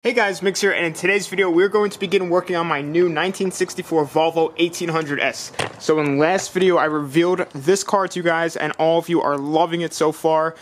Hey guys, Mix here, and in today's video we're going to begin working on my new 1964 Volvo 1800S. So in the last video I revealed this car to you guys and all of you are loving it so far.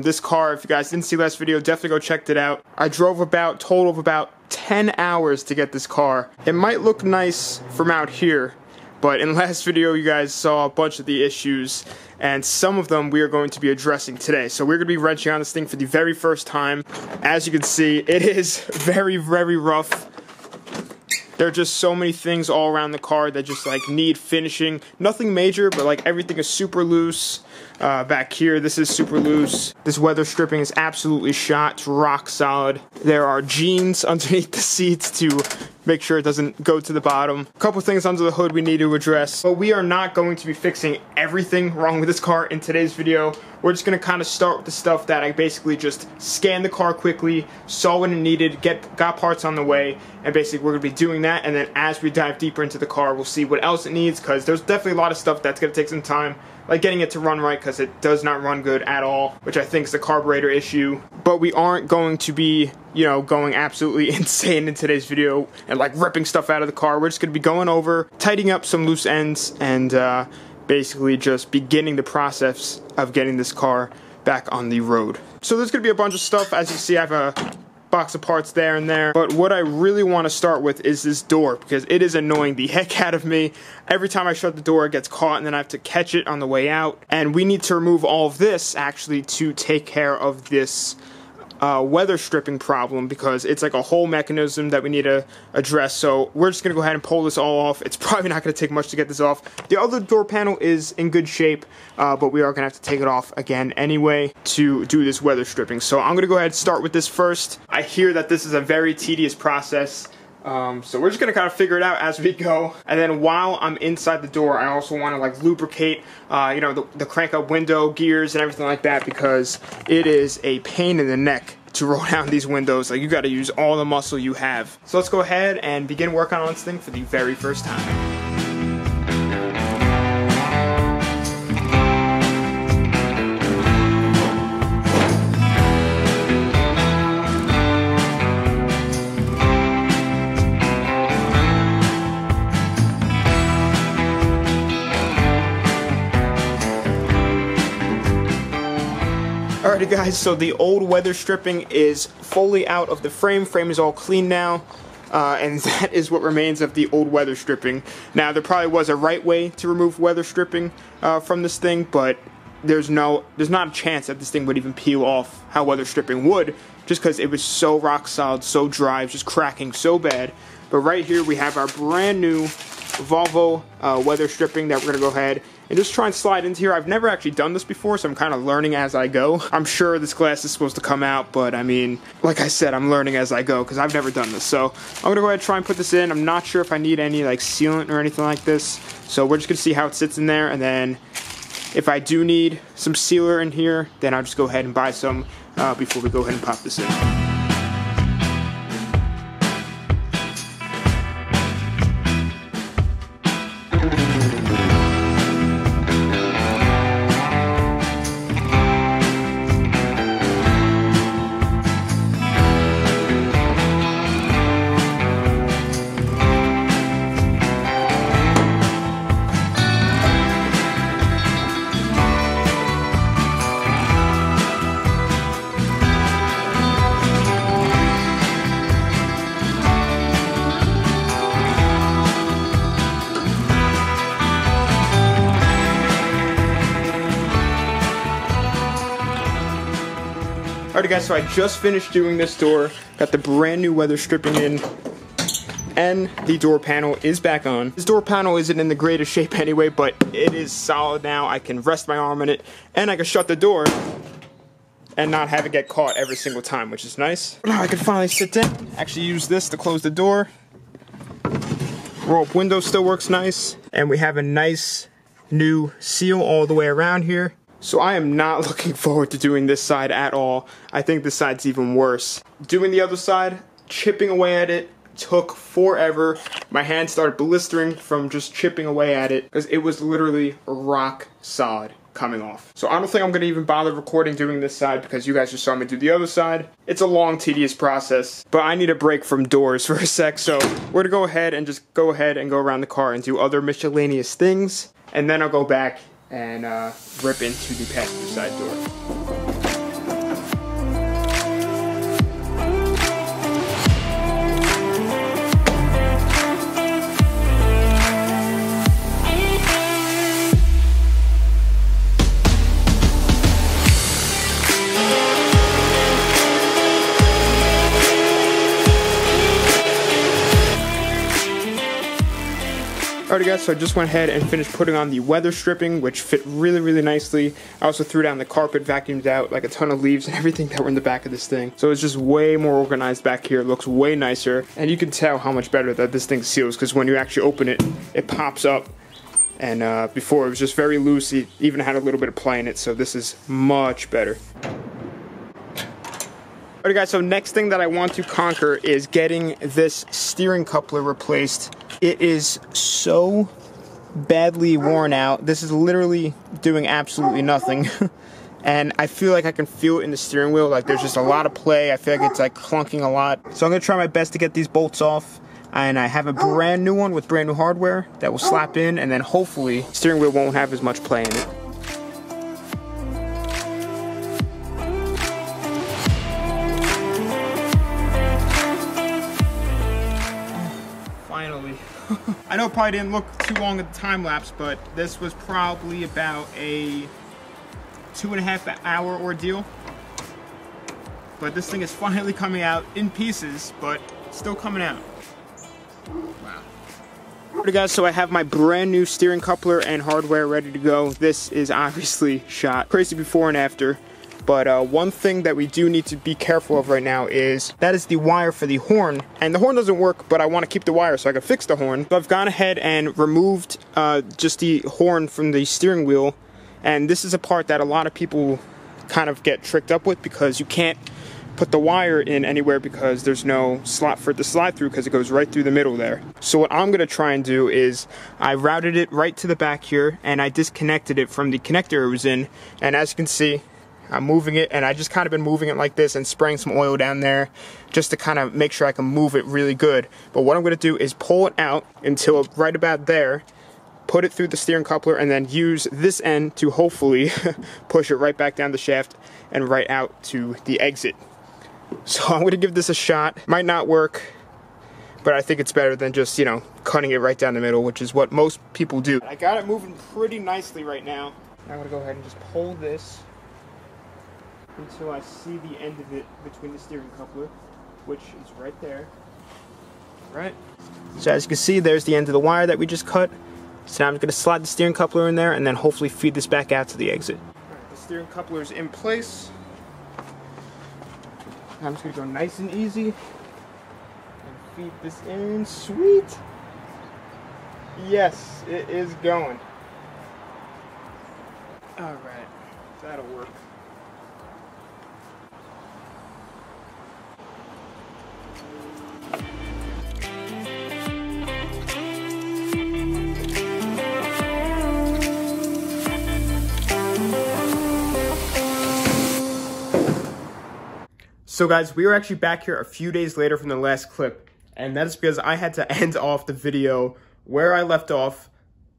This car, if you guys didn't see last video, definitely go check it out. I drove total of about 10 hours to get this car. It might look nice from out here, but in the last video you guys saw a bunch of the issues, and some of them we are going to be addressing today. So we're going to be wrenching on this thing for the very first time. As you can see, it is very, very rough. There are just so many things all around the car that just like need finishing. Nothing major, but like everything is super loose. Back here, this is super loose. This weather stripping is absolutely shot. It's rock solid. There are jeans underneath the seats to make sure it doesn't go to the bottom. A couple things under the hood we need to address. But we are not going to be fixing everything wrong with this car in today's video. We're just going to kind of start with the stuff that I basically just scanned the car quickly, saw what it needed, got parts on the way, and basically we're going to be doing that. And then as we dive deeper into the car, we'll see what else it needs, because there's definitely a lot of stuff that's going to take some time, like getting it to run right, because it does not run good at all, which I think is the carburetor issue. But we aren't going to be, you know, going absolutely insane in today's video and like ripping stuff out of the car. We're just going to be going over, tightening up some loose ends, and basically just beginning the process of getting this car back on the road. So there's going to be a bunch of stuff. As you see, I have a box of parts there and there, but what I really want to start with is this door, because it is annoying the heck out of me. Every time I shut the door it gets caught and then I have to catch it on the way out, and we need to remove all of this actually to take care of this weather stripping problem, because it's like a whole mechanism that we need to address. So we're just gonna go ahead and pull this all off. It's probably not gonna take much to get this off. The other door panel is in good shape, but we are gonna have to take it off again anyway to do this weather stripping. So I'm gonna go ahead and start with this first. I hear that this is a very tedious process. So we're just gonna kind of figure it out as we go. And then while I'm inside the door, I also want to like lubricate, you know, the crank up window gears and everything like that, because it is a pain in the neck to roll down these windows. Like, you got to use all the muscle you have. So let's go ahead and begin working on this thing for the very first time. Alrighty guys, so the old weather stripping is fully out of the frame. Frame is all clean now, and that is what remains of the old weather stripping. Now, there probably was a right way to remove weather stripping from this thing, but there's not a chance that this thing would even peel off how weather stripping would, just because it was so rock solid, so dry, it was just cracking so bad. But right here we have our brand new Volvo weather stripping that we're going to go ahead and just try and slide into here. I've never actually done this before, so I'm kind of learning as I go. I'm sure this glass is supposed to come out, but I mean, like I said, I'm learning as I go because I've never done this. So I'm going to go ahead and try and put this in. I'm not sure if I need any like sealant or anything like this, so we're just going to see how it sits in there, and then if I do need some sealer in here, then I'll just go ahead and buy some before we go ahead and pop this in. Alright guys, so I just finished doing this door, got the brand new weather stripping in, and the door panel is back on. This door panel isn't in the greatest shape anyway, but it is solid now. I can rest my arm in it, and I can shut the door and not have it get caught every single time, which is nice. Now I can finally sit down, actually use this to close the door. Roll up window still works nice, and we have a nice new seal all the way around here. So I am not looking forward to doing this side at all. I think this side's even worse. Doing the other side, chipping away at it, took forever. My hand started blistering from just chipping away at it because it was literally rock solid. coming off. So I don't think I'm going to even bother recording doing this side because you guys just saw me do the other side. It's a long, tedious process, but I need a break from doors for a sec, so we're going to go ahead and go around the car and do other miscellaneous things, and then I'll go back and rip into the passenger side door. Alright guys, so I just went ahead and finished putting on the weather stripping, which fit really, really nicely. I also threw down the carpet, vacuumed out like a ton of leaves and everything that were in the back of this thing. So it's just way more organized back here. It looks way nicer. And you can tell how much better that this thing seals, because when you actually open it, it pops up. And before it was just very loose. It even had a little bit of play in it, so this is much better. Alright guys, so next thing that I want to conquer is getting this steering coupler replaced. It is so badly worn out. This is literally doing absolutely nothing. And I feel like I can feel it in the steering wheel, like there's just a lot of play. I feel like it's like clunking a lot. So I'm gonna try my best to get these bolts off. And I have a brand new one with brand new hardware that will slap in, and then hopefully the steering wheel won't have as much play in it. Finally. I know it probably didn't look too long at the time lapse, but this was probably about a 2.5 hour ordeal. But this thing is finally coming out in pieces, but still coming out. Wow. Alright guys, so I have my brand new steering coupler and hardware ready to go. This is obviously shot. Crazy before and after. But one thing that we do need to be careful of right now is that is the wire for the horn. And the horn doesn't work, but I want to keep the wire so I can fix the horn. So I've gone ahead and removed just the horn from the steering wheel. And this is a part that a lot of people kind of get tricked up with, because you can't put the wire in anywhere because there's no slot for it to slide through, because it goes right through the middle there. So what I'm going to try and do is I routed it right to the back here, and I disconnected it from the connector it was in. And as you can see, I'm moving it, and I just kind of been moving it like this and spraying some oil down there just to kind of make sure I can move it really good. But what I'm going to do is pull it out until right about there, put it through the steering coupler, and then use this end to hopefully push it right back down the shaft and right out to the exit. So I'm going to give this a shot. Might not work, but I think it's better than just, you know, cutting it right down the middle, which is what most people do. I got it moving pretty nicely right now. I'm going to go ahead and just pull this until I see the end of it between the steering coupler, which is right there. Right? So as you can see, there's the end of the wire that we just cut. So now I'm going to slide the steering coupler in there and then hopefully feed this back out to the exit. Alright, the steering coupler is in place. I'm just going to go nice and easy and feed this in. Sweet! Yes, it is going. Alright, that'll work. So guys, we were actually back here a few days later from the last clip, and that is because I had to end off the video where I left off,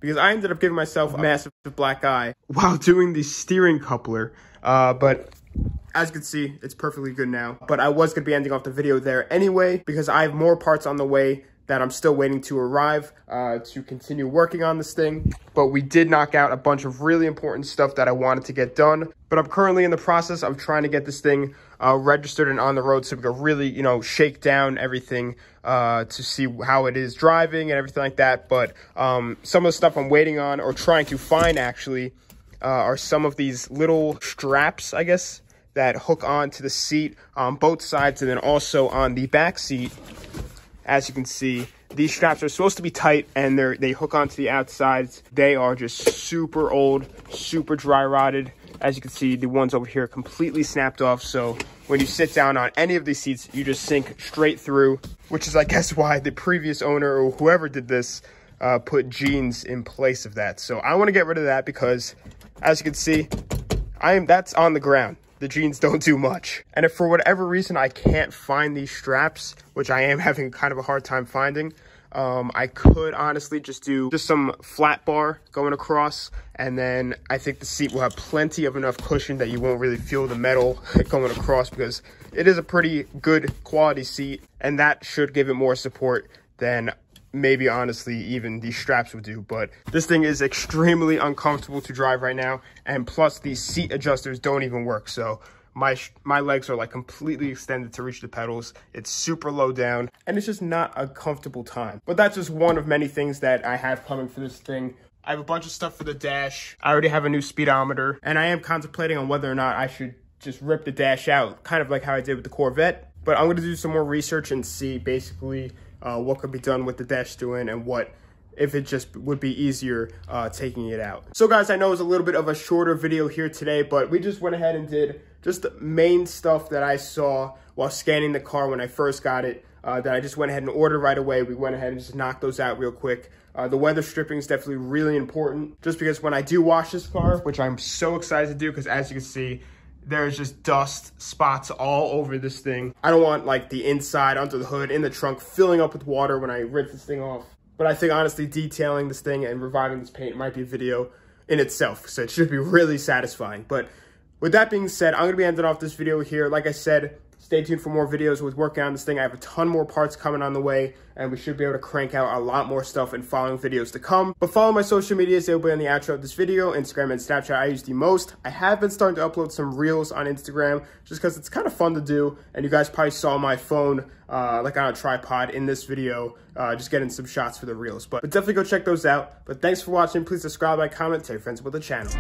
because I ended up giving myself a massive black eye while doing the steering coupler. But as you can see, it's perfectly good now. But I was going to be ending off the video there anyway, because I have more parts on the way that I'm still waiting to arrive to continue working on this thing. But we did knock out a bunch of really important stuff that I wanted to get done. But I'm currently in the process of trying to get this thing registered and on the road, so we can really, you know, shake down everything to see how it is driving and everything like that. But some of the stuff I'm waiting on, or trying to find actually, are some of these little straps, I guess, that hook on to the seat on both sides, and then also on the back seat. As you can see, these straps are supposed to be tight, and they hook onto the outsides. They are just super old, super dry rotted. As you can see, the ones over here completely snapped off. So when you sit down on any of these seats, you just sink straight through, which is, I guess, why the previous owner or whoever did this put jeans in place of that. So I want to get rid of that, because as you can see, that's on the ground. The jeans don't do much. And if for whatever reason I can't find these straps, which I am having kind of a hard time finding, I could honestly just do some flat bar going across, and then I think the seat will have plenty of enough cushion that you won't really feel the metal going across, because it is a pretty good quality seat, and that should give it more support than maybe honestly even these straps would do. But this thing is extremely uncomfortable to drive right now, and plus these seat adjusters don't even work. So my legs are like completely extended to reach the pedals. It's super low down, and it's just not a comfortable time. But that's just one of many things that I have coming for this thing. I have a bunch of stuff for the dash. I already have a new speedometer, and I am contemplating on whether or not I should just rip the dash out, kind of like how I did with the Corvette. But I'm gonna do some more research and see basically what could be done with the dash doing, and what if it just would be easier taking it out. So guys, I know it's a little bit of a shorter video here today, but we just went ahead and did just the main stuff that I saw while scanning the car when I first got it, that I just went ahead and ordered right away. We went ahead and just knocked those out real quick. The weather stripping is definitely really important, just because when I do wash this car, which I'm so excited to do, because as you can see, there's just dust spots all over this thing. I don't want like the inside, under the hood, in the trunk filling up with water when I rinse this thing off. But I think honestly detailing this thing and reviving this paint might be a video in itself, so it should be really satisfying. But with that being said, I'm gonna be ending off this video here. Like I said, stay tuned for more videos with working on this thing. I have a ton more parts coming on the way, and we should be able to crank out a lot more stuff in following videos to come. But follow my social medias, they'll be on the outro of this video. Instagram and Snapchat I use the most. I have been starting to upload some reels on Instagram, just because it's kind of fun to do, and you guys probably saw my phone like on a tripod in this video, just getting some shots for the reels. But definitely go check those out. But thanks for watching. Please subscribe, like, comment, tell your friends about the channel.